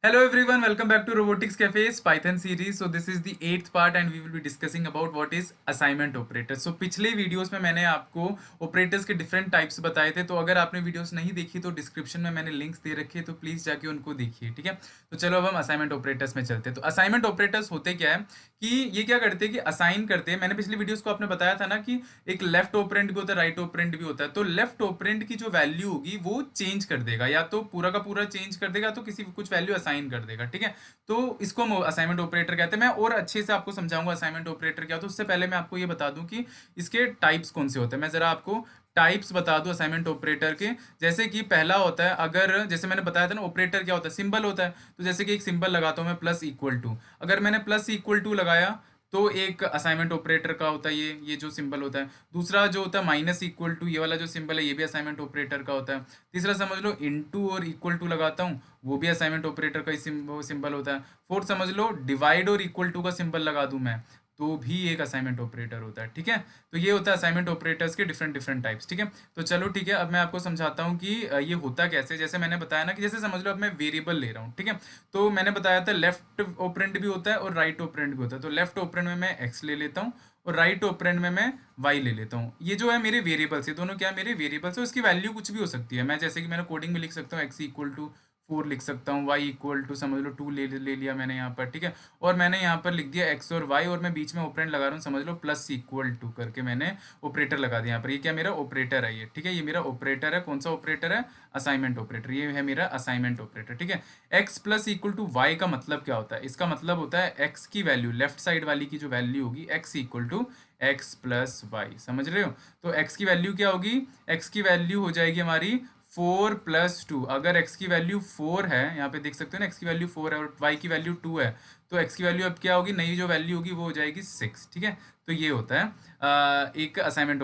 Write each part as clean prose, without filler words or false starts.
Hello everyone, welcome back to Robotics Cafe's Python series. So this is the eighth part and we will be discussing about what is assignment operators. So पिछले videos में मैंने आपको operators के different types बताए थे, तो अगर आपने वीडियोस नहीं देखी तो डिस्क्रिप्शन में मैंने लिंक्स दे रखे हैं, तो प्लीज़ जाके उनको देखिए, ठीक है। तो चलो अब हम असाइनमेंट ऑपरेटर्स में चलते हैं। तो असाइनमेंट ऑपरेटर्स होते क्या है कि ये क्या करते हैं कि असाइन करते हैं। मैंने पिछली वीडियोस को आपने बताया था ना कि एक लेफ्ट ऑपरेंड भी होता है, राइट ऑपरेंड भी होता है। तो लेफ्ट ऑपरेंड की जो वैल्यू होगी वो चेंज कर देगा, या तो पूरा का पूरा चेंज कर देगा, तो किसी कुछ वैल्यू असाइन कर देगा, ठीक है। तो इसको हम असाइनमेंट ऑपरेटर कहते हैं। मैं और अच्छे से आपको समझाऊंगा असाइनमेंट ऑपरेटर क्या होता है। उससे पहले मैं आपको ये बता दूं कि इसके टाइप्स कौन से होते हैं। मैं जरा आपको टाइप्स बता दूं असाइनमेंट ऑपरेटर के। जैसे कि पहला होता है, अगर जैसे मैंने बताया था ना, ऑपरेटर क्या होता है, सिंबल होता है। तो जैसे कि एक सिंबल लगाता हूं मैं, प्लस इक्वल टू। अगर मैंने प्लस इक्वल टू लगाया तो एक असाइनमेंट ऑपरेटर का होता है ये जो सिंबल होता है। दूसरा जो होता है माइनस इक्वल टू, ये वाला जो सिंबल है ये भी असाइनमेंट ऑपरेटर का होता है। तीसरा समझ लो इनटू और इक्वल टू लगाता हूँ, वो भी असाइनमेंट ऑपरेटर का ही सिंबल होता है। फोर्थ समझ लो डिवाइड और इक्वल टू का सिंबल लगा दूं मैं, तो भी एक असाइनमेंट ऑपरेटर होता है, ठीक है। तो ये होता है असाइनमेंट ऑपरेटर्स के डिफरेंट डिफरेंट टाइप्स, ठीक है। तो चलो ठीक है, अब मैं आपको समझाता हूँ कि ये होता कैसे। जैसे मैंने बताया ना कि जैसे समझ लो अब मैं वेरिएबल ले रहा हूँ, ठीक है। तो मैंने बताया था लेफ्ट ऑपरेंड भी होता है और राइट ऑपरेंड भी होता है। तो लेफ्ट ऑपरेंड में मैं एक्स ले लेता हूँ और राइट ऑपरेंड में मैं वाई ले लेता हूँ। ये जो है मेरे वेरिएबल्स, ये दोनों क्या है, मेरे वेरिएबल्स है। उसकी वैल्यू कुछ भी हो सकती है। मैं जैसे कि मैंने कोडिंग में लिख सकता हूँ एक्स इक्वल टू 4 लिख सकता हूँ, y इक्वल टू समझ लो 2 ले लिया मैंने यहाँ पर, ठीक है। और मैंने यहाँ पर लिख दिया x और y, और मैं बीच में ऑपरेंड लगा रहा हूँ, समझ लो प्लस इक्वल टू करके मैंने ऑपरेटर लगा दिया यहाँ पर। ये क्या मेरा ऑपरेटर है ये, ठीक है। ये मेरा ऑपरेटर है। कौन सा ऑपरेटर है? Assignment operator. ये है मेरा असाइनमेंट ऑपरेटर, ठीक है। x plus equal to Y का मतलब क्या होता है? इसका मतलब होता है x की वैल्यू, लेफ्ट साइड वाली की जो वैल्यू होगी, x equal to X plus Y, समझ रहे हो। तो x की वैल्यू क्या होगी? x की वैल्यू हो जाएगी हमारी 4 + 2। अगर x की वैल्यू 4 है, यहाँ पे देख सकते हो ना, x की वैल्यू 4 है और y की वैल्यू 2 है, तो x की वैल्यू अब क्या होगी, नई जो वैल्यू होगी वो हो जाएगी 6, ठीक है। तो ये होता है एक असाइनमेंट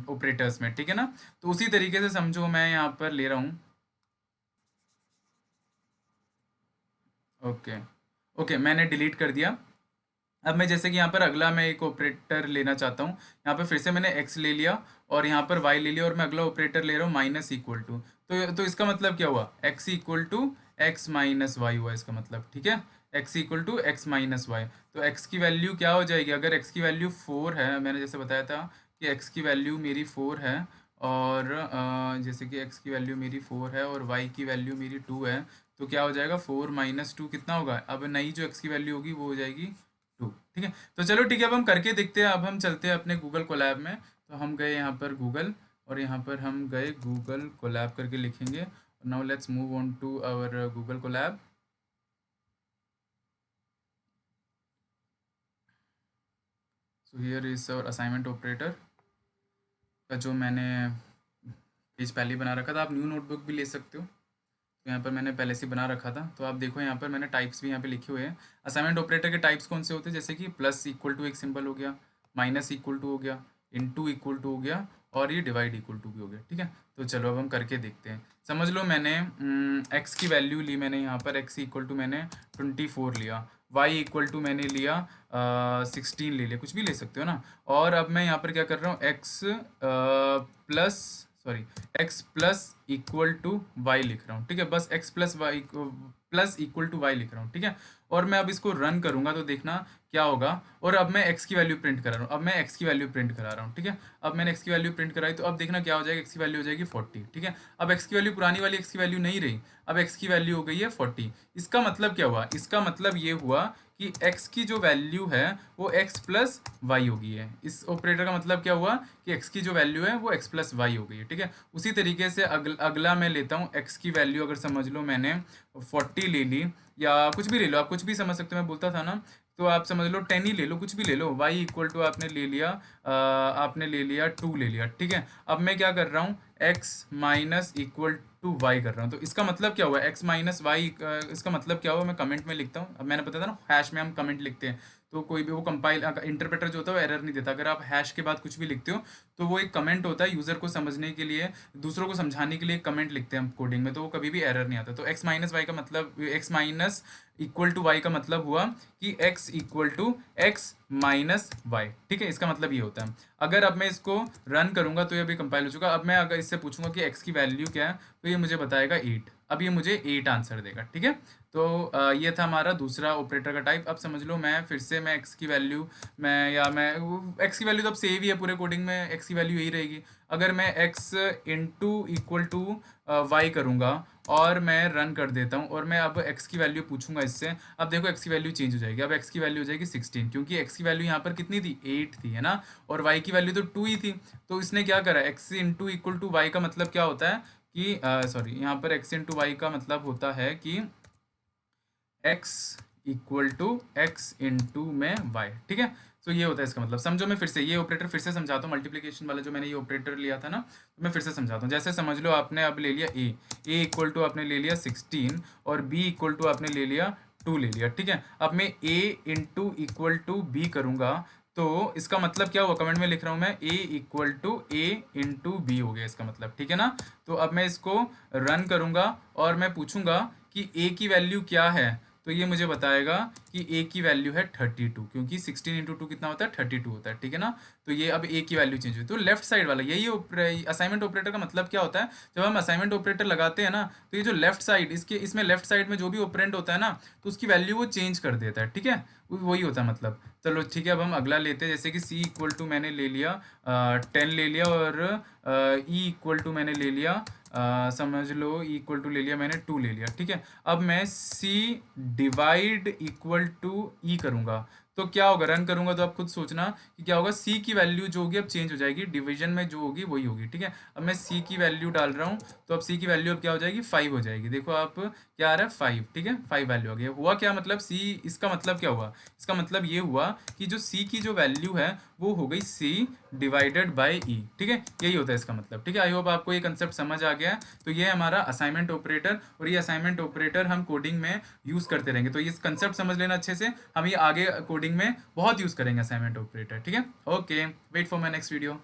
ऑपरेटर्स में, ठीक है ना। तो उसी तरीके से समझो, मैं यहाँ पर ले रहा हूँ, ओके ओके, मैंने डिलीट कर दिया। अब मैं जैसे कि यहाँ पर अगला मैं एक ऑपरेटर लेना चाहता हूँ। यहाँ पर फिर से मैंने x ले लिया और यहाँ पर y ले लिया, और मैं अगला ऑपरेटर ले रहा हूँ माइनस इक्वल टू। तो इसका मतलब क्या हुआ? x equal to x minus Y हुआ इसका मतलब, ठीक है। x equal to x minus Y. तो x की वैल्यू क्या हो जाएगी? अगर x की वैल्यू 4 है, मैंने जैसे बताया था कि x की वैल्यू मेरी 4 है, और जैसे कि x की वैल्यू मेरी 4 है और y की वैल्यू मेरी 2 है, तो क्या हो जाएगा? 4 माइनस 2 कितना होगा? अब नई जो x की वैल्यू होगी वो हो जाएगी 2, ठीक है। तो चलो ठीक है, अब हम करके देखते हैं। अब हम चलते हैं अपने गूगल कोलैब में। तो हम गए यहाँ पर गूगल, और यहाँ पर हम गए गूगल कोलैब करके लिखेंगे। Now let's move on to our Google Colab. So here is our assignment operator का जो मैंने पेज पहले ही बना रखा था। आप न्यू नोटबुक भी ले सकते हो, तो यहाँ पर मैंने पहले से बना रखा था। तो आप देखो यहाँ पर मैंने टाइप्स भी यहाँ पे लिखे हुए हैं। असाइनमेंट ऑपरेटर के टाइप्स कौन से होते हैं? जैसे कि प्लस इक्वल टू एक सिंबल हो गया, माइनस इक्वल टू हो गया, इनटू इक्वल टू हो गया, और ये डिवाइड इक्वल टू भी हो गया, ठीक है। तो चलो अब हम करके देखते हैं। समझ लो मैंने एक्स की वैल्यू ली, मैंने यहाँ पर एक्स इक्वल टू मैंने 24 लिया, वाई इक्वल टू मैंने लिया 16 ले लिया, कुछ भी ले सकते हो ना। और अब मैं यहाँ पर क्या कर रहा हूँ, x plus sorry x plus equal to y लिख रहा हूँ, ठीक है। बस x plus y plus equal to y लिख रहा हूँ, ठीक है। और मैं अब इसको रन करूंगा तो देखना क्या होगा। और अब मैं एक्स की वैल्यू प्रिंट करा रहा हूँ, अब मैं एक्स की वैल्यू प्रिंट करा रहा हूँ, ठीक है। अब मैंने एक्स की वैल्यू प्रिंट कराई, तो अब देखना क्या हो जाएगा, एक्स की वैल्यू हो जाएगी 40, ठीक है। अब एक्स की वैल्यू पुरानी वाली एक्स की वैल्यू नहीं रही, अब एक्स की वैल्यू हो गई है 40। इसका मतलब क्या हुआ? इसका मतलब ये हुआ कि x की जो वैल्यू है वो x प्लस वाई हो गई है। इस ऑपरेटर का मतलब क्या हुआ कि x की जो वैल्यू है वो x प्लस वाई हो गई है, ठीक है। उसी तरीके से अगला मैं लेता हूँ x की वैल्यू, अगर समझ लो मैंने 40 ले ली, या कुछ भी ले लो, आप कुछ भी समझ सकते हो, मैं बोलता था ना। तो आप समझ लो 10 ही ले लो, कुछ भी ले लो। y इक्वल टू आपने ले लिया, आपने ले लिया 2 ले लिया, ठीक है। अब मैं क्या कर रहा हूँ, x minus equal to y कर रहा हूँ। तो इसका मतलब क्या हुआ, x माइनस वाई, इसका मतलब क्या हुआ, मैं कमेंट में लिखता हूँ। अब मैंने बताया था ना, हैश में हम कमेंट लिखते हैं, तो कोई भी वो कंपाइल इंटरप्रेटर जो होता है वो एरर नहीं देता। अगर आप हैश के बाद कुछ भी लिखते हो तो वो एक कमेंट होता है, यूज़र को समझने के लिए, दूसरों को समझाने के लिए कमेंट लिखते हैं हम कोडिंग में, तो वो कभी भी एरर नहीं आता। तो x माइनस वाई का मतलब, x minus equal to Y का मतलब हुआ कि x equal to x minus y, ठीक है। इसका मतलब ये होता है। अगर अब मैं इसको रन करूंगा तो ये अभी कंपाइल हो चुका। अब मैं अगर इससे पूछूंगा कि x की वैल्यू क्या है, तो ये मुझे बताएगा 8, अब ये मुझे 8 आंसर देगा, ठीक है। तो ये था हमारा दूसरा ऑपरेटर का टाइप। अब समझ लो मैं फिर से मैं एक्स की वैल्यू मैं एक्स की वैल्यू तो अब सेव ही है पूरे कोडिंग में, एक्स की वैल्यू यही रहेगी। अगर मैं x into equal to y करूँगा और मैं रन कर देता हूँ और मैं अब एक्स की वैल्यू पूछूंगा इससे, अब देखो एक्स की वैल्यू चेंज हो जाएगी। अब एक्स की वैल्यू हो जाएगी 16, क्योंकि एक्स की वैल्यू यहाँ पर कितनी थी, 8 थी, है ना, और वाई की वैल्यू तो 2 ही थी। तो इसने क्या करा, x into equal to Y का मतलब क्या होता है कि सॉरी, यहाँ पर एक्स इंटू वाई का मतलब होता है कि x equal to x into में y, ठीक है। तो ये होता है इसका मतलब। समझो, मैं फिर से ये ऑपरेटर फिर से समझाता हूँ, मल्टीप्लिकेशन वाला जो मैंने ये ऑपरेटर लिया था ना, तो मैं फिर से समझाता हूँ। जैसे समझ लो आपने अब ले लिया a इक्वल टू आपने ले लिया 16 और b इक्वल टू आपने ले लिया 2 ले लिया, ठीक है। अब मैं a into equal to b करूँगा, तो इसका मतलब क्या हुआ, कमेंट में लिख रहा हूँ मैं, a equal to a into b हो गया इसका मतलब, ठीक है ना। तो अब मैं इसको रन करूँगा और मैं पूछूंगा कि a की वैल्यू क्या है, तो ये मुझे बताएगा कि a की वैल्यू है 32, क्योंकि 16 इंटू 2 कितना होता है, 32 होता है, ठीक है ना। तो ये अब a की वैल्यू चेंज हुई। तो लेफ्ट साइड वाला यही असाइनमेंट ऑपरेटर का मतलब क्या होता है, जब हम असाइनमेंट ऑपरेटर लगाते हैं ना, तो ये जो लेफ्ट साइड इसमें लेफ्ट साइड में जो भी ऑपरेंड होता है ना, तो उसकी वैल्यू वो चेंज कर देता है, ठीक है। वही होता है मतलब। चलो ठीक है, अब हम अगला लेते हैं। जैसे कि c इक्वल टू मैंने ले लिया 10 ले लिया और e इक्वल टू मैंने ले लिया समझ लो e इक्वल टू ले लिया मैंने 2 ले लिया, ठीक है। अब मैं c डिवाइड इक्वल टू ई करूँगा, तो क्या होगा, रन करूँगा तो आप खुद सोचना कि क्या होगा। c की वैल्यू जो होगी अब चेंज हो जाएगी, डिवीजन में जो होगी वही होगी, ठीक है। अब मैं c की वैल्यू डाल रहा हूँ, तो अब c की वैल्यू अब क्या हो जाएगी, 5 हो जाएगी। देखो आप क्या आ रहा है, 5, ठीक है, 5 वैल्यू आ गया। हुआ क्या मतलब c, इसका मतलब क्या हुआ, इसका मतलब ये हुआ कि जो c की जो वैल्यू है वो हो गई c डिवाइडेड बाय ई, ठीक है। यही होता है इसका मतलब, ठीक है। आई होप आपको ये कंसेप्ट समझ आ गया है। तो ये है हमारा असाइनमेंट ऑपरेटर, और ये असाइनमेंट ऑपरेटर हम कोडिंग में यूज करते रहेंगे। तो ये कंसेप्ट समझ लेना अच्छे से, हम ये आगे कोडिंग में बहुत यूज करेंगे असाइनमेंट ऑपरेटर, ठीक है। Okay, wait for my next video.